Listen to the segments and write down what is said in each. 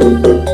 Aku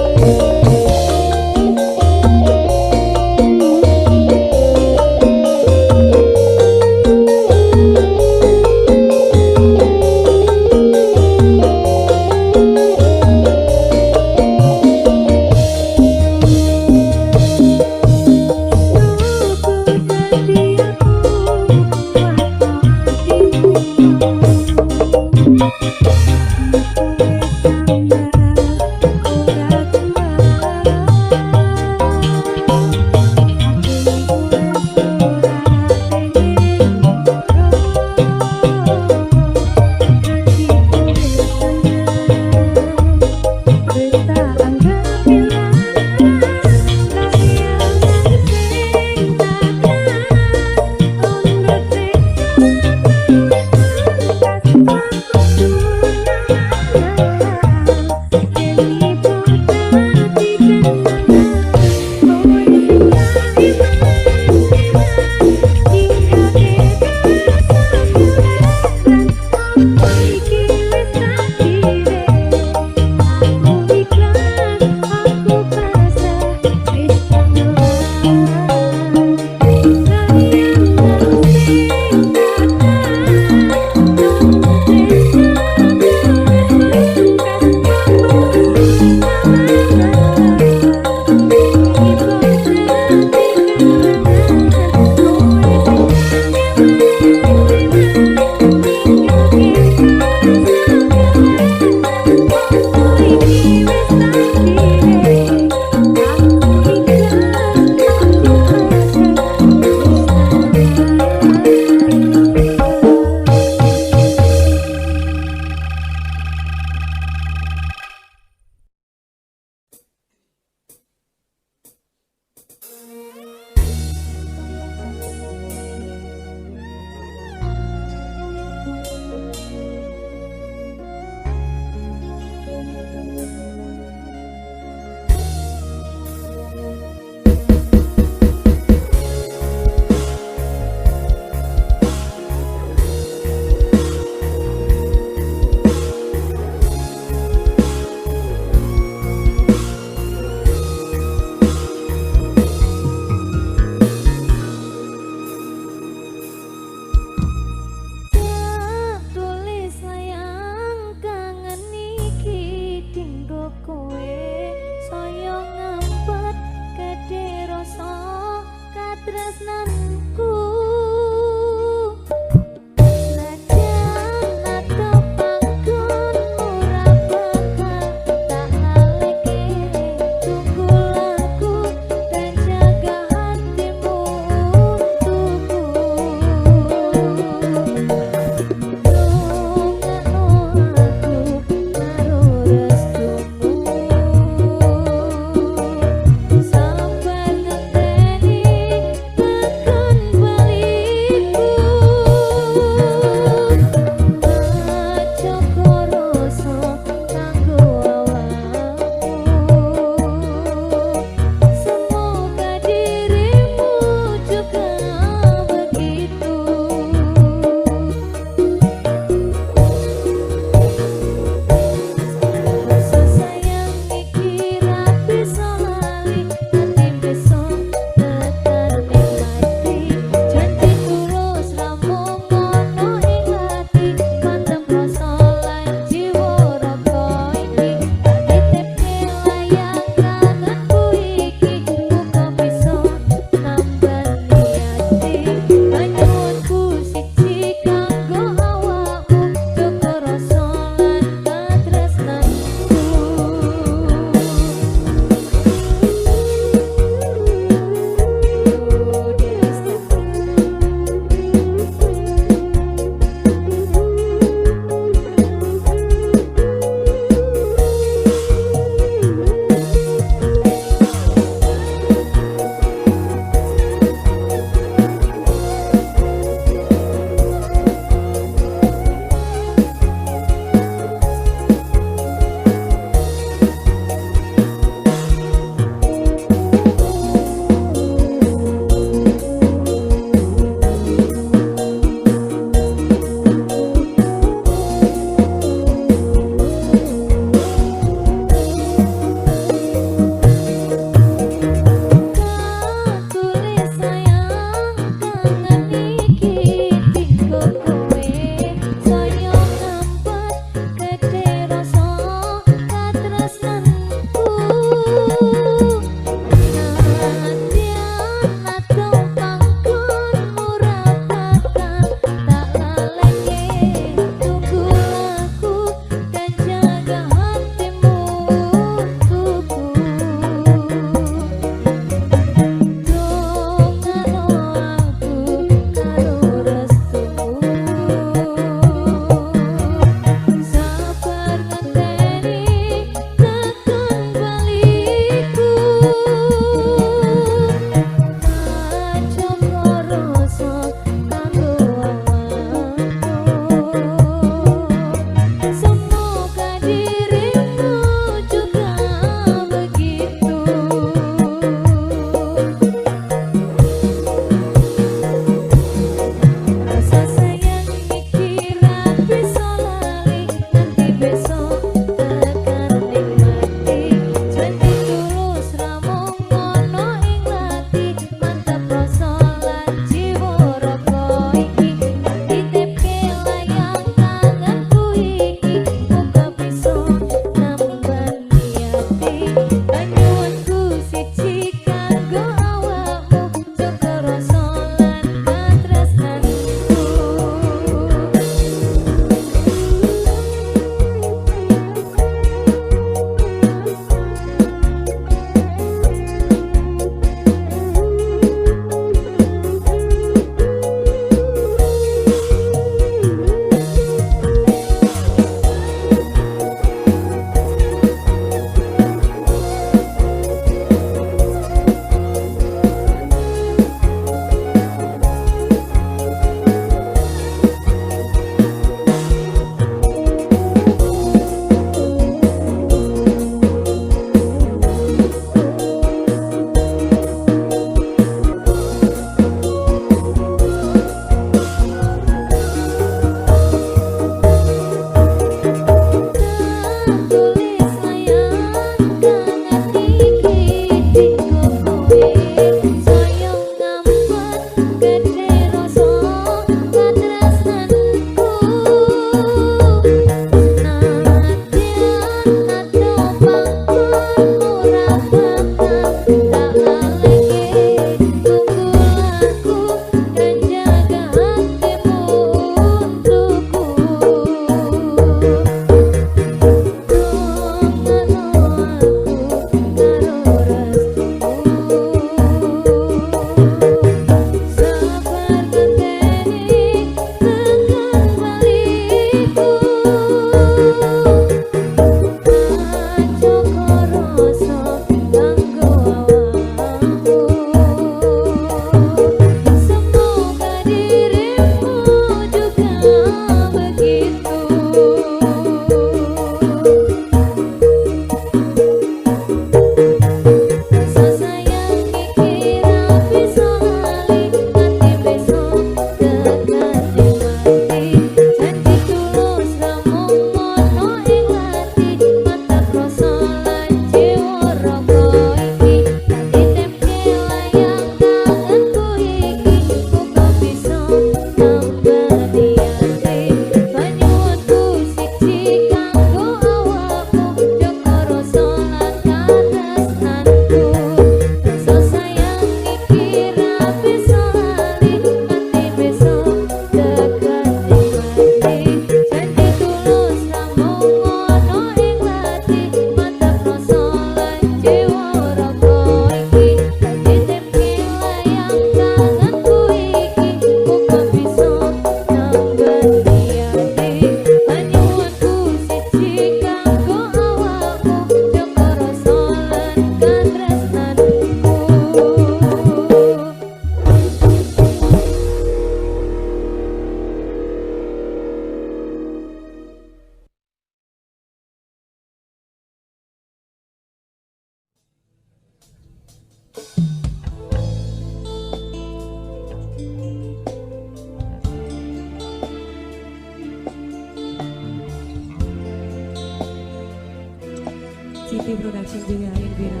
City Production juga Elvira.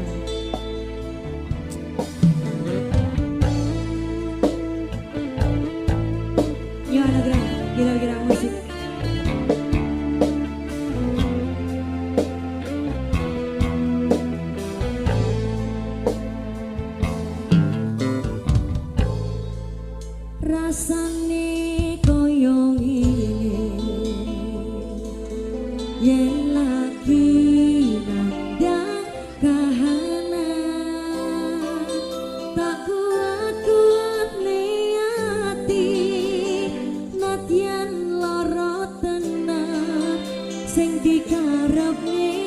Gimana kira-kira musik? Rasane koyo ngene yen lagi nandang kahanan tak kuat-kuat niati nadyan lara tenan sing dikarepne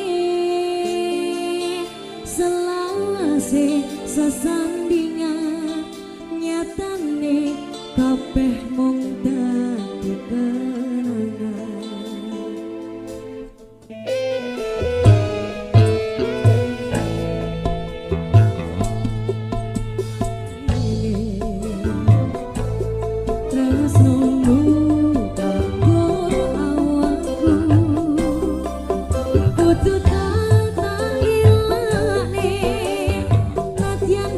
selawase sesandingan nyatane kabeh mung dadi kenangan. Tresnomu kanggo awakku kudu tak ilane nadyan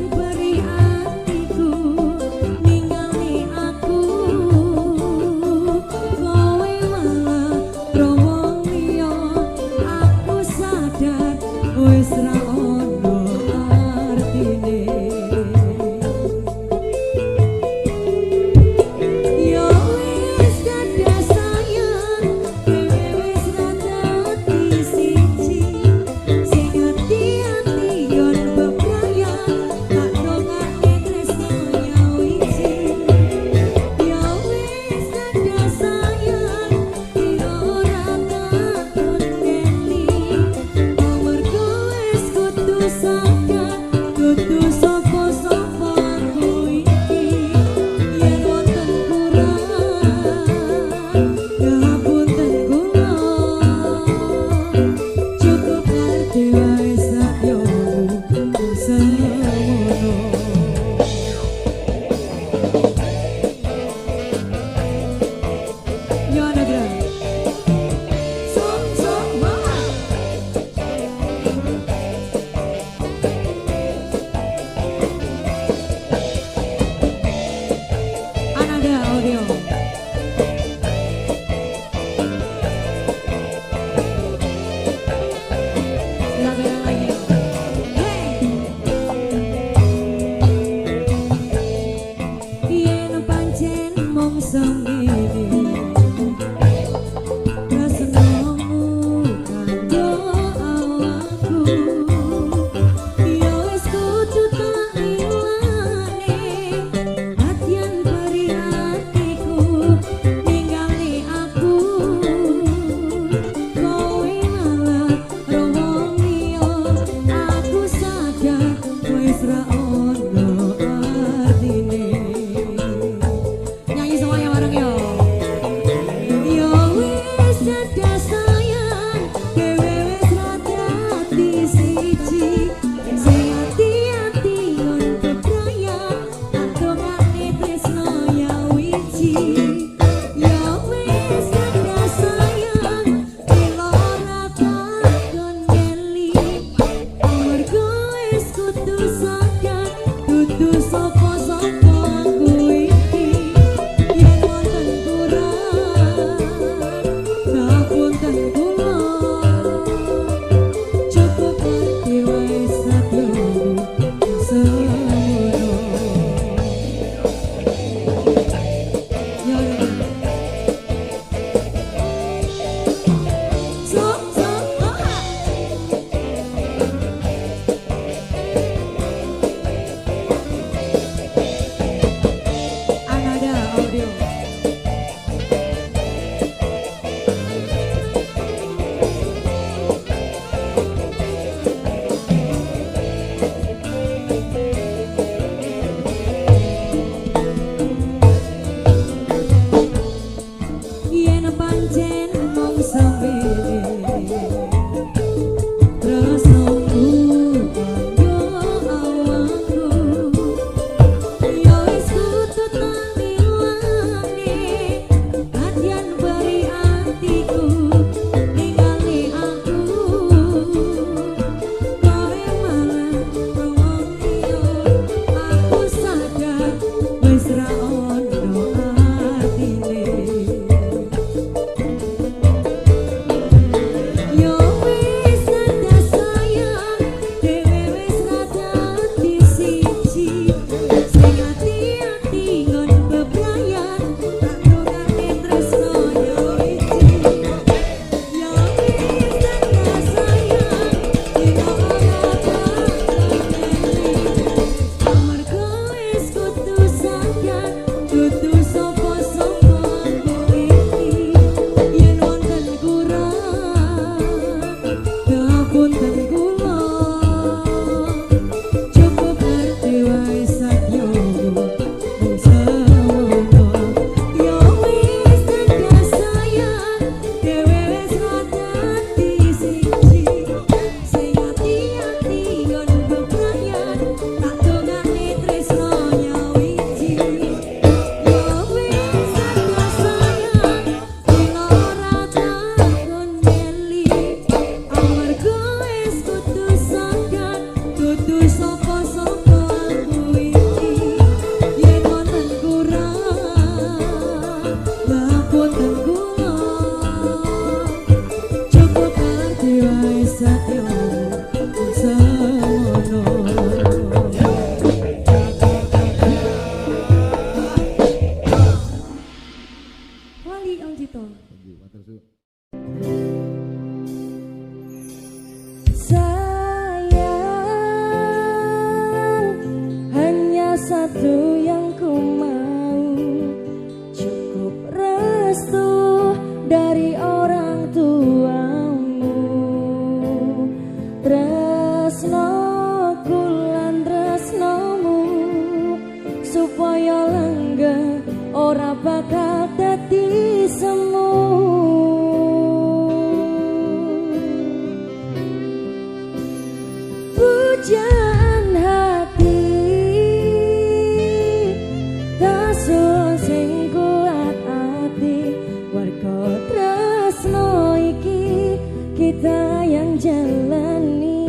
kita yang jalani.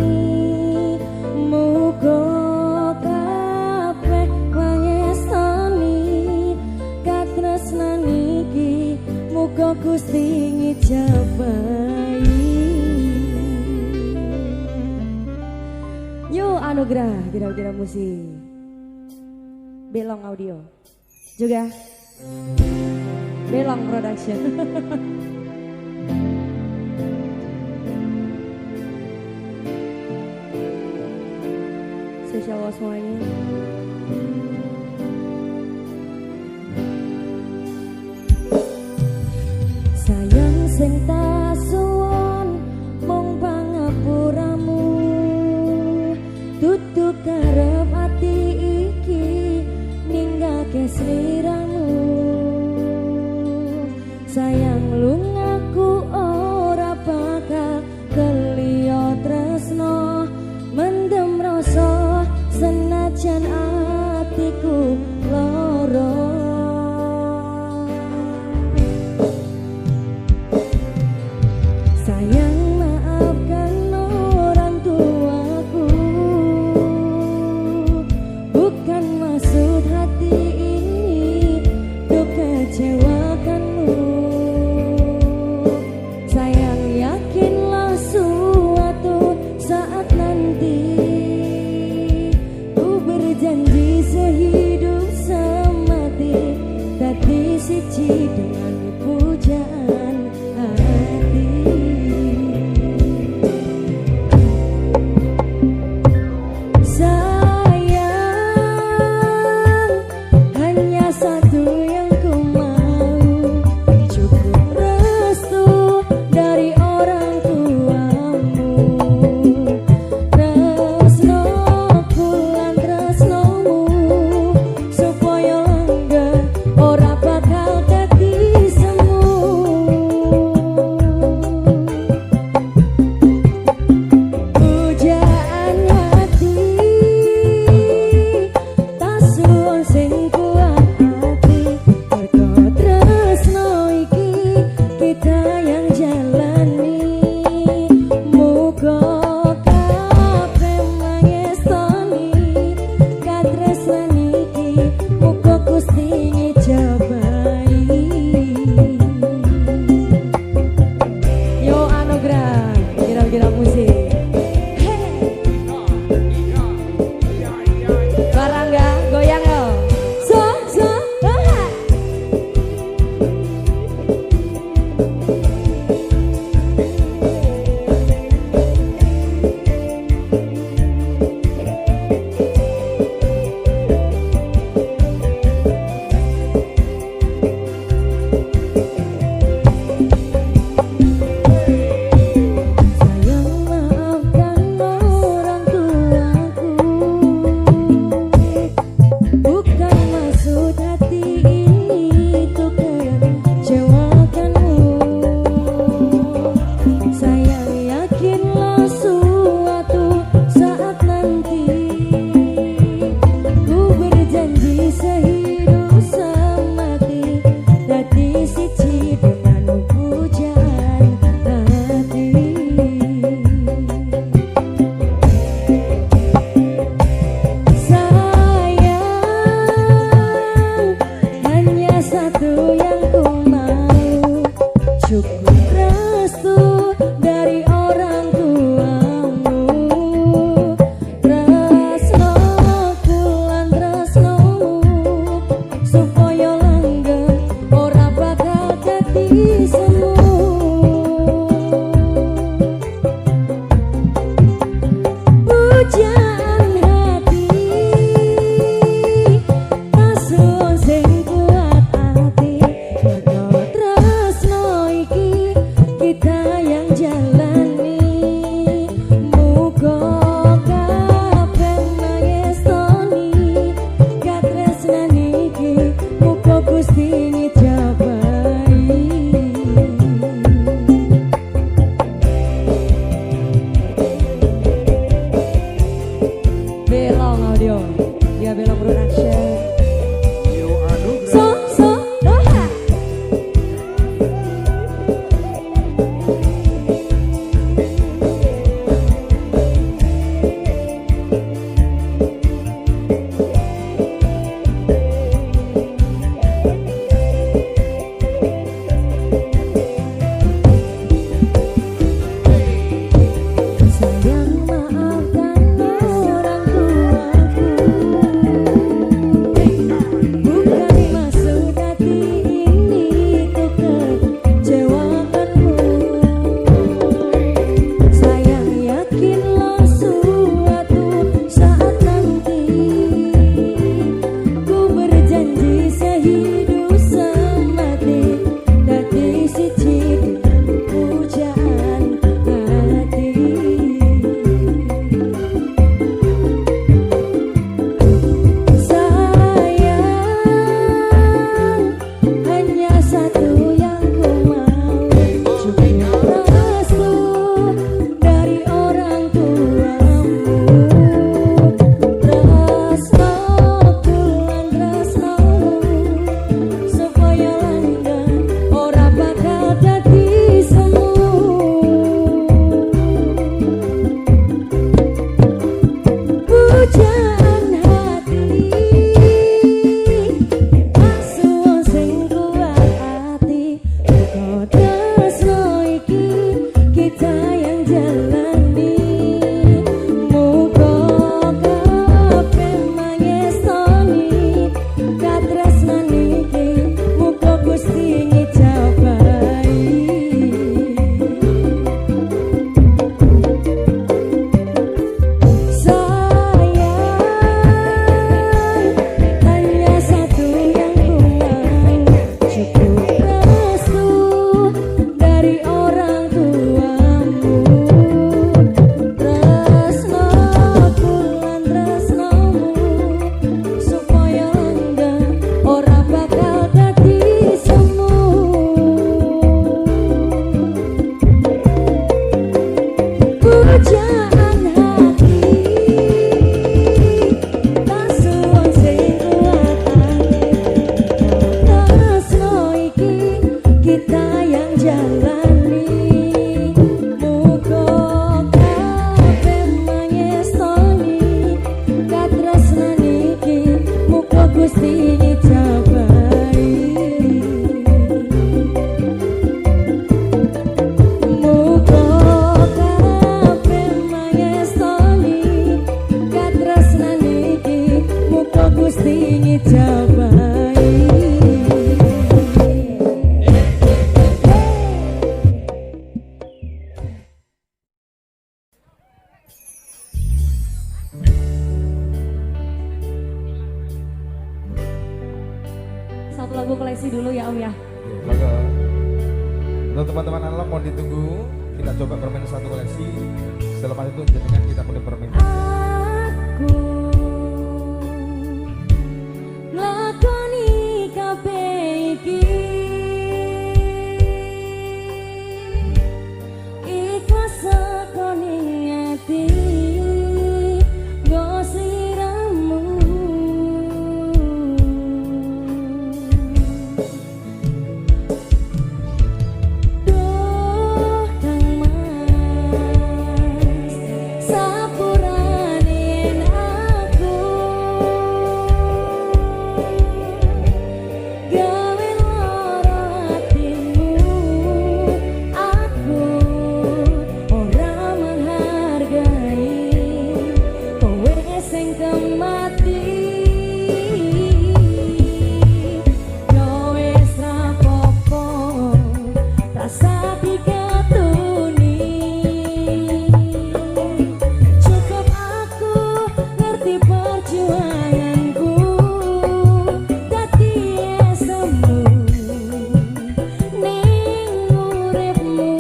Muga kabeh pangestani katresnan iki, muga Gusti ngijabahi. Yo anugerah kira-kira musik Belong Audio juga Belong Production. Spesial buat semuanya. Sayang sing tak suwon mung pangapuramu, tutup karep ati iki ninggake sliramu. Sayang lungaku ora bakal keliyo tresno, mendem rasa senajan atiku loro. Sayang maafkan orang tuaku, bukan maksud hati ini untuk kecewakanmu. Sayang yakinlah suatu saat nanti ku berjanji sehidup semati tadi siji dengan pujaan hati. Sayang hanya satu yang ku mau, cukup restu dari orang tuamu. Tresnoku lan tresnomu supaya langgeng ora bakal dadi semu. Pujaan hati tak suwon sing kuat hati, mergo tresno iki kita yang jalani. Muga kabeh mangestani katresnan iki, muga Gusti ngijabahi. Yo anugerah kira-kira musik. Barang gak goyang yo. So ah. Sayang maafkan orang tuaku, bukan maksud hati ini untuk kecewakanmu. Sayang yakinlah suatu saat nanti ku berjanji sehidup semati dadi siji dengan pujaan hati. Sayang hanya satu yang ku mau, cukup restu dari orang tuamu. Tresnoku lan tresnomu supaya langgeng ora bakal dadi semu. Pujaan hati tak suwon sing kuat hati, mergo tresno iki kita yang jalani. Muga kabeh mangestani katresnan iki, muga Gusti ngijabahi. Belong Audio, ya Belong Production. Yo anugerah. So ah. tunggu koleksi dulu ya Om ya. Maka untuk teman-teman analog mau ditunggu, kita coba bermain satu koleksi. Selepas itu jenengan kita mulai bermain. Aku nglakoni kabeh iki ikhlas sakone ati nggo sliramu. Duh Kang Mas sapuraning aku gawe lara hatimu. Aku ora menghargai kowe sing kemati. Yo wis rapopo rasa dikatuni. Cukup aku ngerti perjuanganku dadi esemu ning uripmu.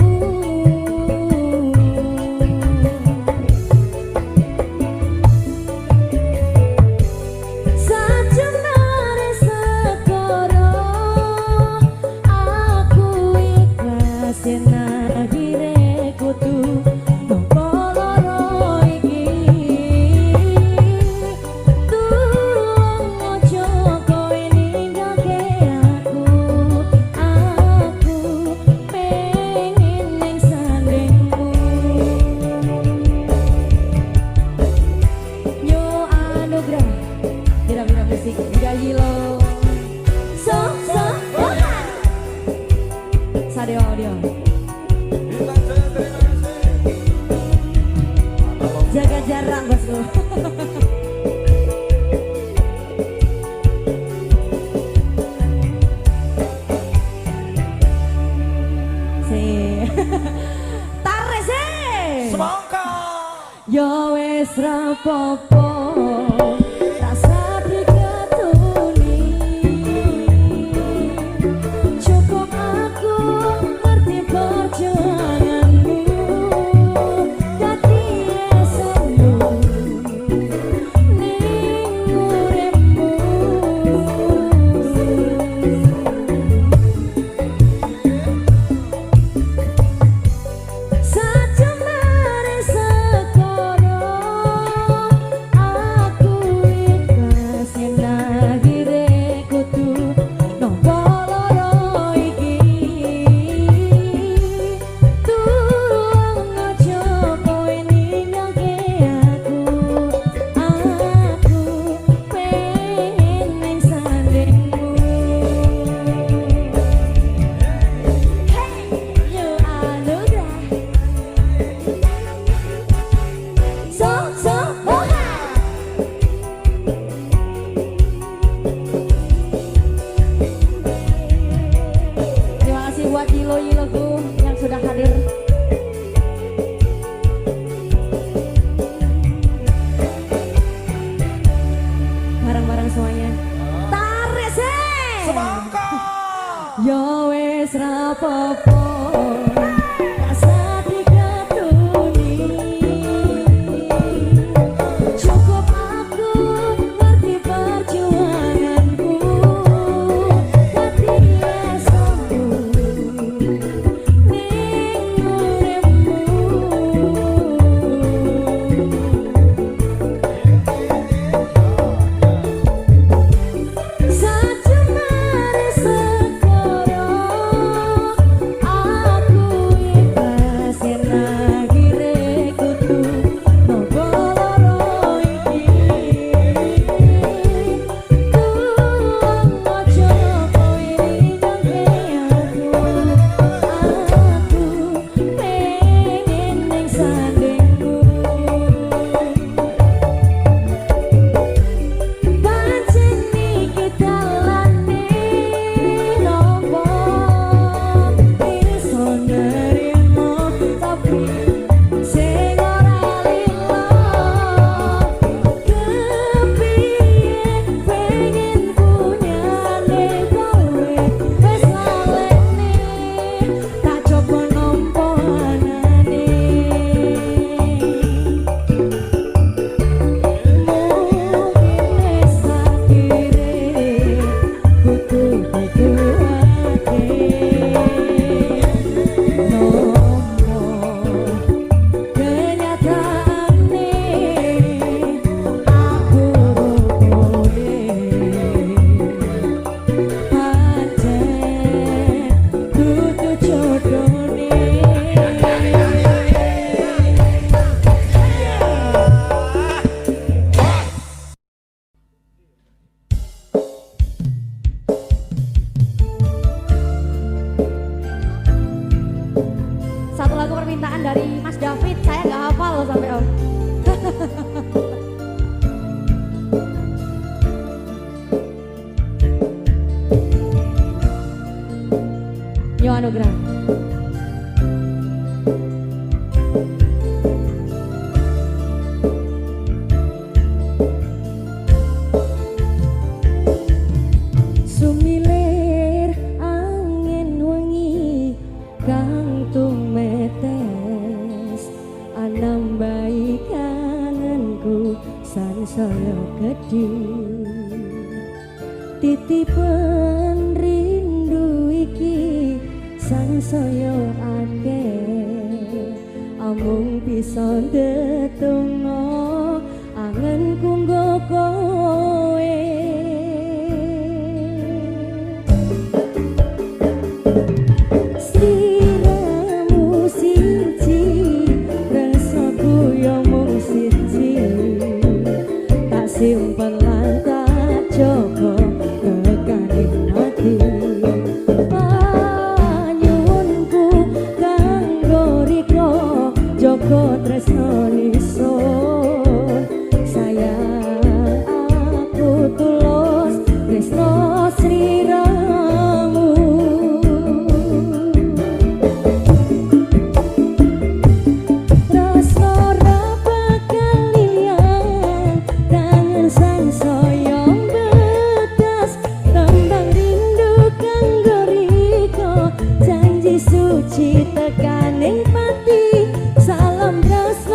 Sajemare segara aku ikhlas yen akhire kudu nampa lara iki. Tulung ojo kowe ninggalke aku pengen ning sandingmu. Yo anugrah Bira-bira musik gayi lo so Sadio audio Bintang Jaya, terima kasih. Analog. jaga jarak bosku. Si tarik sih. Semangka. Yo wis rapopo rasa dikatuni. Cukup aku ngerti perjuanganmu dadi esemu ning uripmu. Sajemare segara dari Mas David, saya nggak hafal loh sampai Om. Yo Anugrah. Sumilir angin wengi kang tumetes anambai kangenku sansaya gedhi titipen rindu iki sansaya akeh amung bisa ndedonga angenku nggo kowe sliramu siji rasaku yo mung siji tak simpen lan tak jaga tekaning ati panyuwunku kanggo riko jaga tresno nisun sayang aku tulus tresno sliramu rasa ora bakal liyang tangan sansaya bedas tembang rindu kanggo riko janji suci tekaning pati salam tresno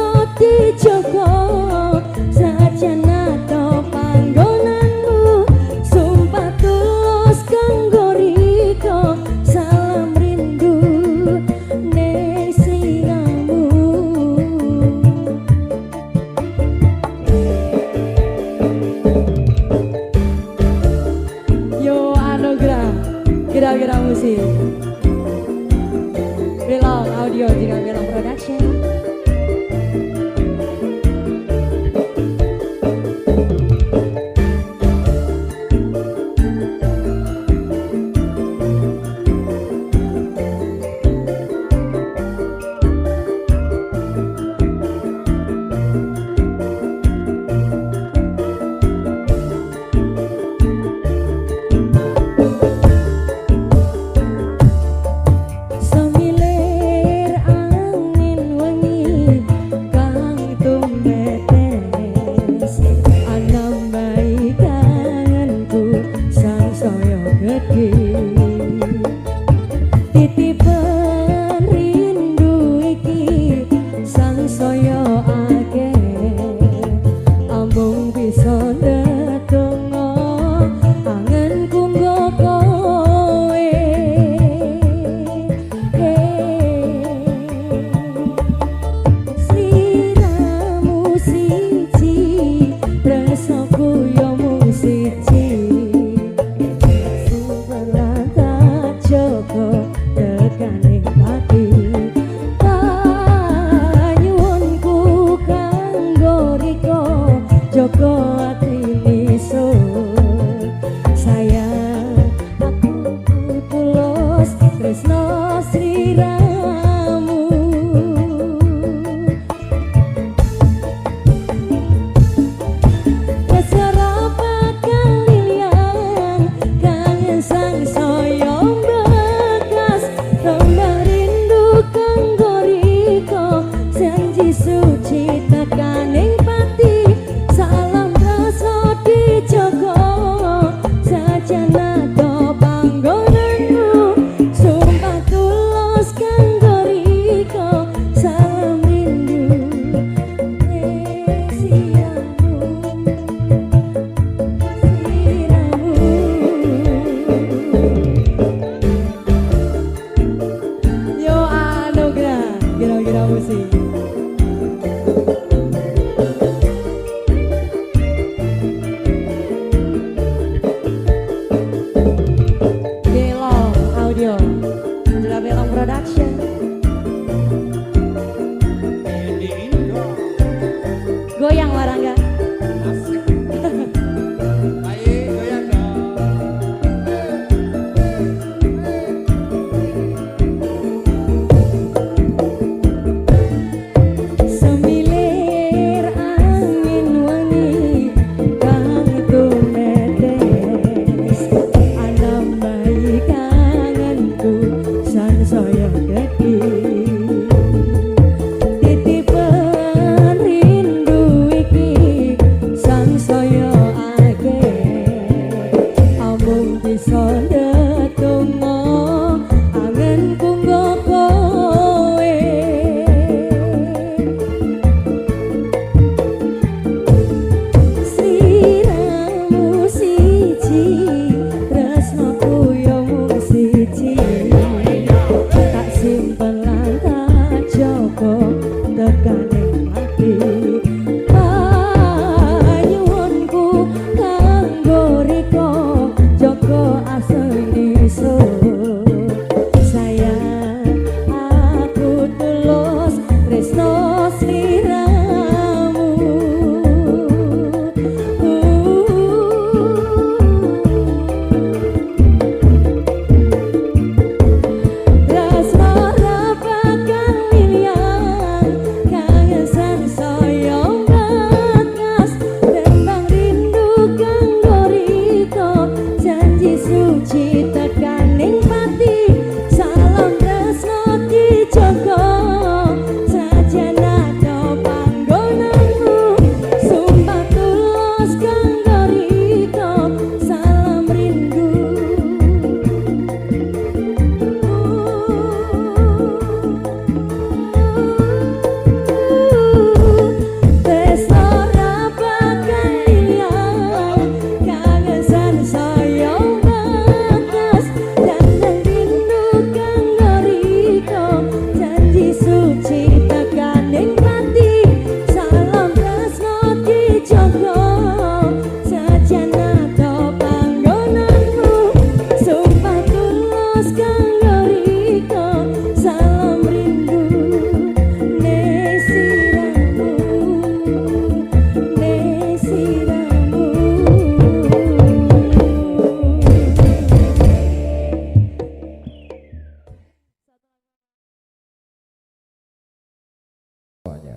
Wali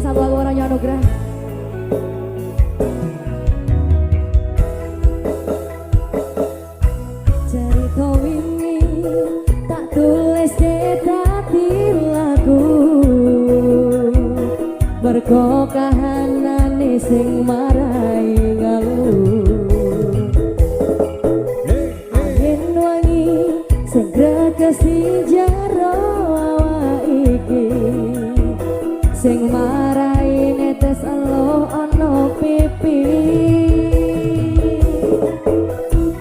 satu lagu Raja Anugrah. Cerita wingi tak tulis dadi lagu, mergo kahanane sing marai ngalu. Angin wangi sing gregesi jero awak iki, sing marai netes elo ana pipi.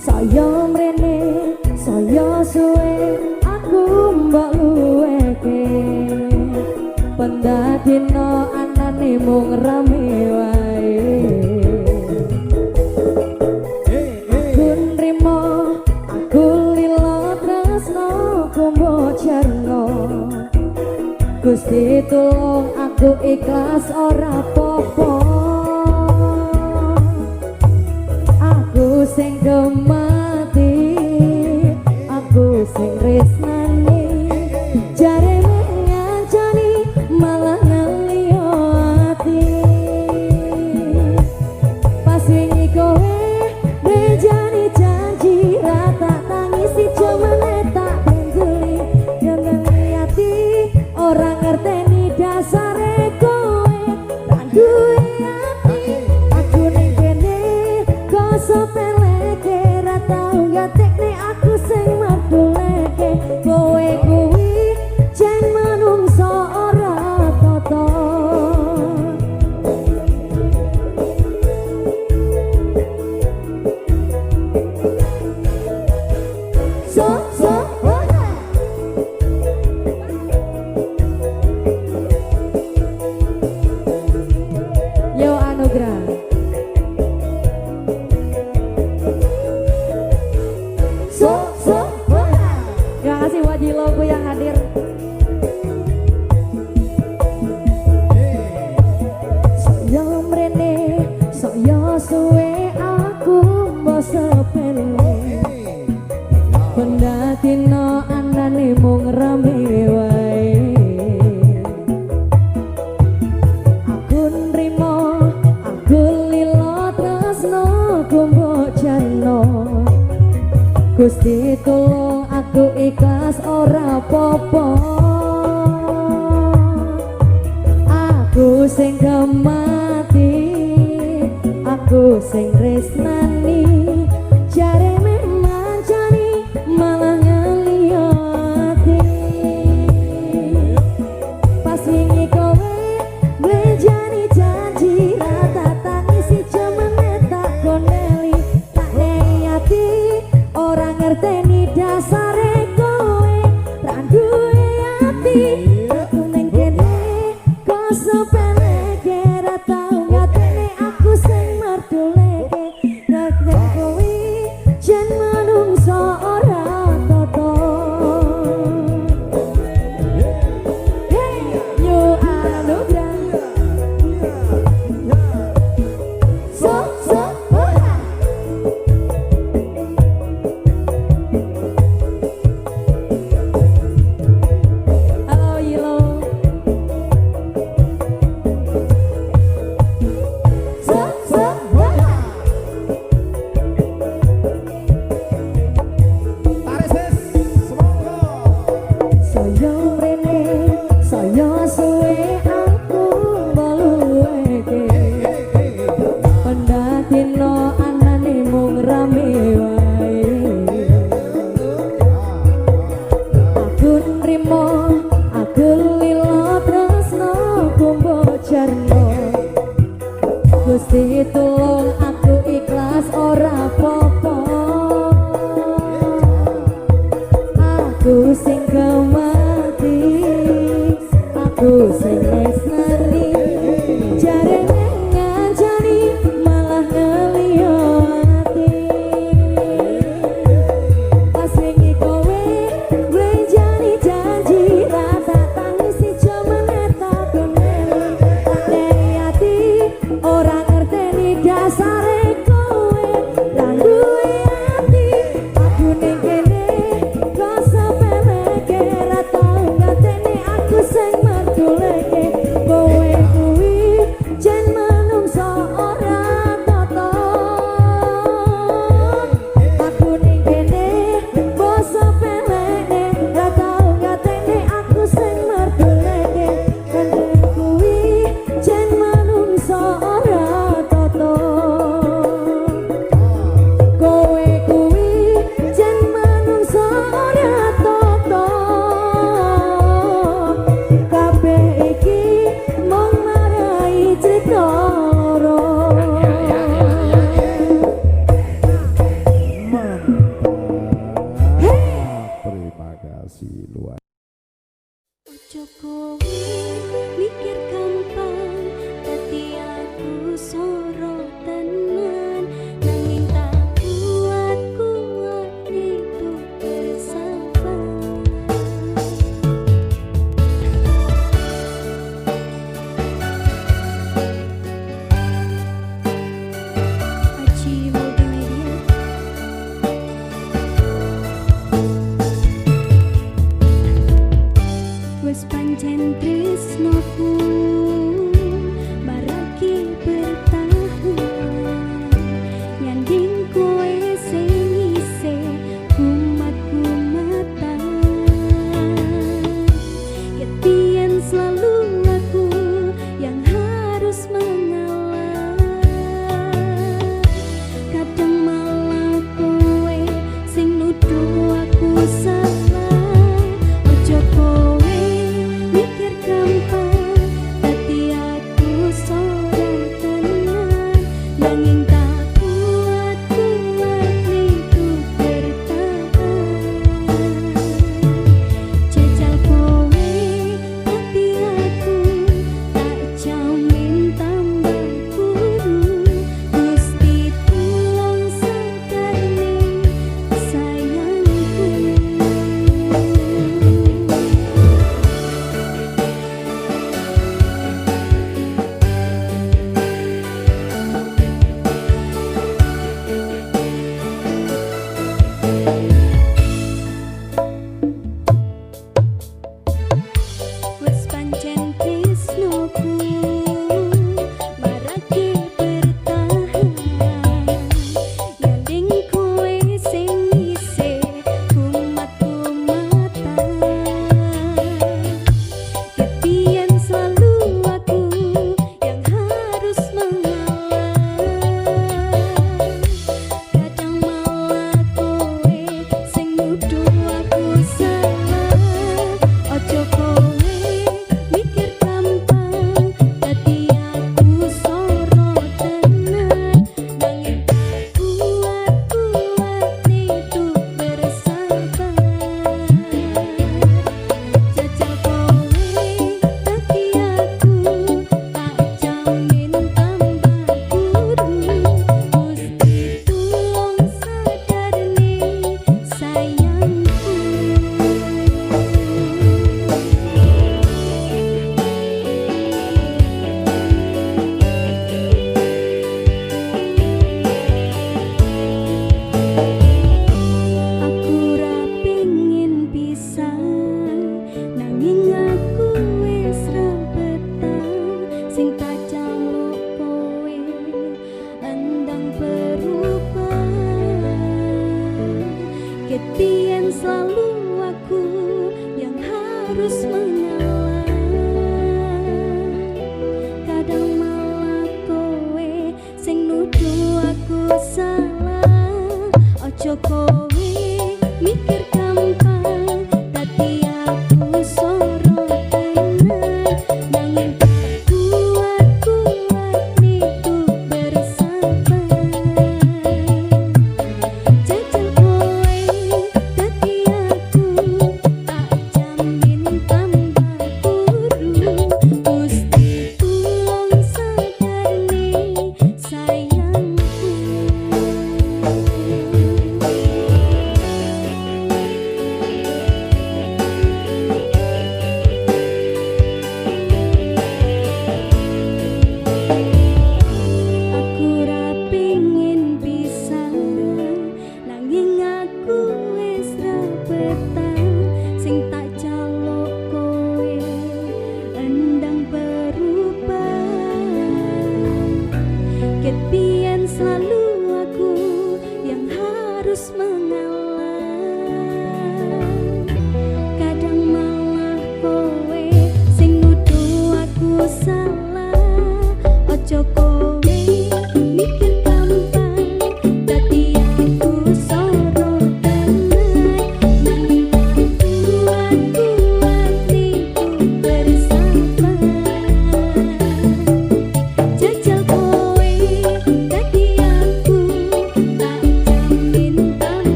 Saya mrene saya suwe aku mbok luweke, pendadino anane mung rame wae. Aku nrimo aku lilo tresno kumbo cerno, Gusti tulung aku ikhlas ora popo. Aku sing gemati, aku sing resnani, jare ngancani malah ngaliyo ati. Pas wingi kowe bejani janji rata tangisi jomane tak benjeli, ngeli ati orang ngerteni dasare kowe tak duwe ati. Aku ning kene koso peleke ra tau gatekne aku sing maduleke. Kowe kuwi jen manungsa ora tata. Yo Anugrah. Terima kasih buat Jiloku yang hadir. Saya mrene, saya suwe aku mbok sepele, pendatino anane mung rame wae. Aku nrimo, aku lilo tresno kumbo cerno, Gusti tulung aku ikhlas ora popo. Aku sing gemati, aku sing resnani, jare memang jani malah ngaliyo ati. Pas wingi kowe bejani janji rata tangisi jomane tak koneli, tak nei ati orang ngerteni dasare kowe tak duwe ati. Aku ning kene koso peleke ra tau ngateni aku sing marduleke.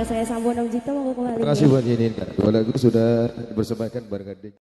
saya Sambo Nong Jito mau kembali. Terima kasih buat Yenin. Dua lagu sudah dipersembahkan bareng adik.